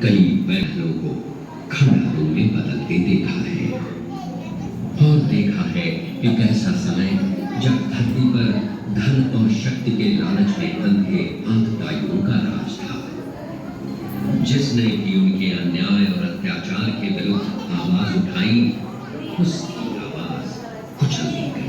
कई बहनों को खंडारों में बदलते देखा है और देखा है एक ऐसा समय जब धरती पर धन और शक्ति के लालच में अंधे आतताइयों का राज था। जिसने भी उनके अन्याय और अत्याचार के विरुद्ध आवाज उठाई, उसकी आवाज कुचल दी गई।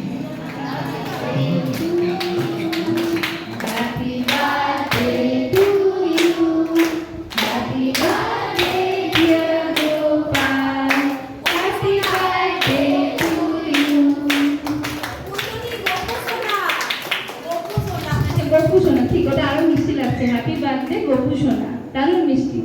গোপু সোনা, ঠিক ওটা আরো মিষ্টি লাগছে। হ্যাপি বার্থডে গোপু সোনা, দারুণ মিষ্টি।